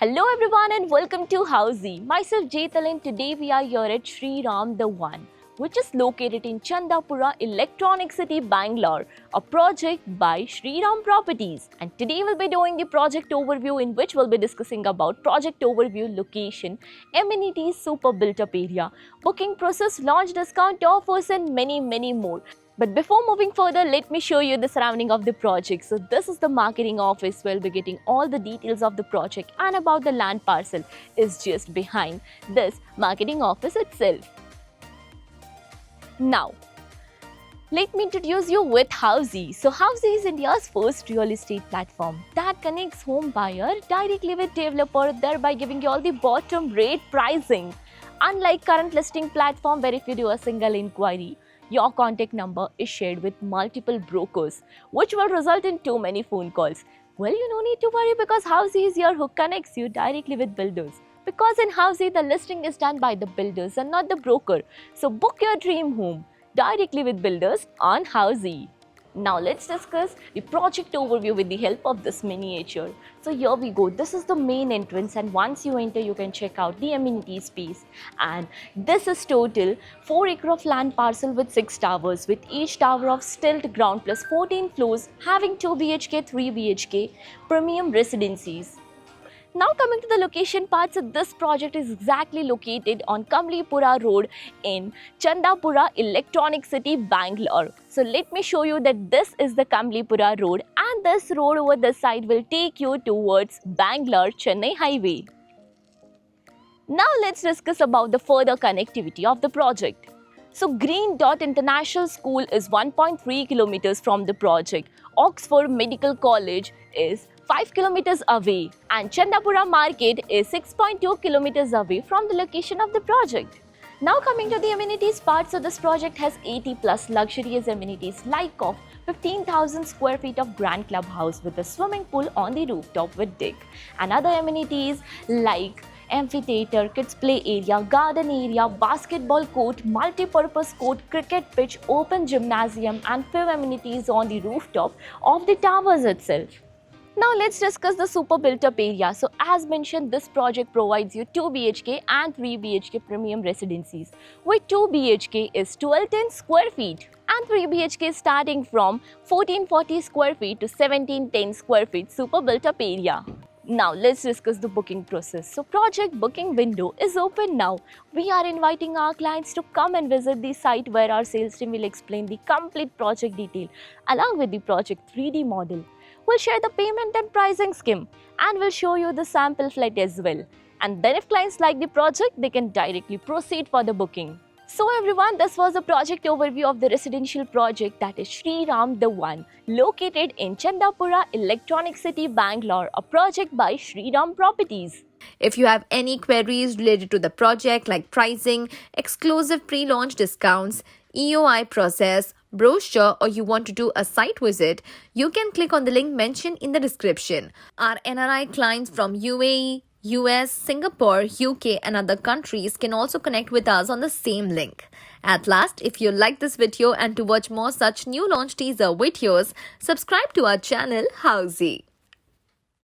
Hello everyone and welcome to Housey. Myself Jetal and today we are here at Sri Ram the One, which is located in Chandapura, Electronic City, Bangalore, a project by Sri Ram Properties. And today we'll be doing the project overview in which we'll be discussing about project overview, location, amenities, super built up area, booking process, launch discount offers and many more. But before moving further, let me show you the surrounding of the project. So this is the marketing office where we'll be getting all the details of the project and about the land parcel is just behind this marketing office itself. Now, let me introduce you with Housey. So Housey is India's first real estate platform that connects home buyer directly with developer, thereby giving you all the bottom rate pricing. Unlike current listing platform where if you do a single inquiry, your contact number is shared with multiple brokers, which will result in too many phone calls. Well, you no need to worry because Housey is here who connects you directly with builders. Because in Housey, the listing is done by the builders and not the broker. So book your dream home directly with builders on Housey. Now let's discuss the project overview with the help of this miniature. So here we go. This is the main entrance and once you enter you can check out the amenity space. And this is total 4 acre of land parcel with 6 towers with each tower of stilt ground plus 14 floors having 2 BHK, 3 BHK premium residencies. Now coming to the location part, so this project is exactly located on Kamlipura Road in Chandapura, Electronic City, Bangalore. So let me show you that this is the Kamlipura Road and this road over the side will take you towards Bangalore-Chennai Highway. Now let's discuss about the further connectivity of the project. So Green Dot International School is 1.3 kilometers from the project. Oxford Medical College is 5 kilometers away and Chandapura Market is 6.2 kilometers away from the location of the project. Now coming to the amenities part, so this project has 80 plus luxurious amenities like of 15,000 square feet of grand clubhouse with a swimming pool on the rooftop with deck and other amenities like amphitheater, kids play area, garden area, basketball court, multi-purpose court, cricket pitch, open gymnasium and few amenities on the rooftop of the towers itself. Now let's discuss the super built up area. So as mentioned, this project provides you 2 BHK and 3 BHK premium residencies. With 2 BHK is 1210 square feet and 3 BHK starting from 1440 square feet to 1710 square feet super built up area. Now let's discuss the booking process. So project booking window is open now. We are inviting our clients to come and visit the site where our sales team will explain the complete project detail along with the project 3D model. We'll share the payment and pricing scheme and we'll show you the sample flat as well. And then if clients like the project, they can directly proceed for the booking. So everyone, this was a project overview of the residential project that is Sri Ram the One, located in Chandapura, Electronic City, Bangalore, a project by Sri Ram Properties. If you have any queries related to the project like pricing, exclusive pre-launch discounts, EOI process, brochure or you want to do a site visit, you can click on the link mentioned in the description. Our NRI clients from UAE, US, Singapore, UK and other countries can also connect with us on the same link. At last, if you like this video and to watch more such new launch teaser videos, subscribe to our channel Housey.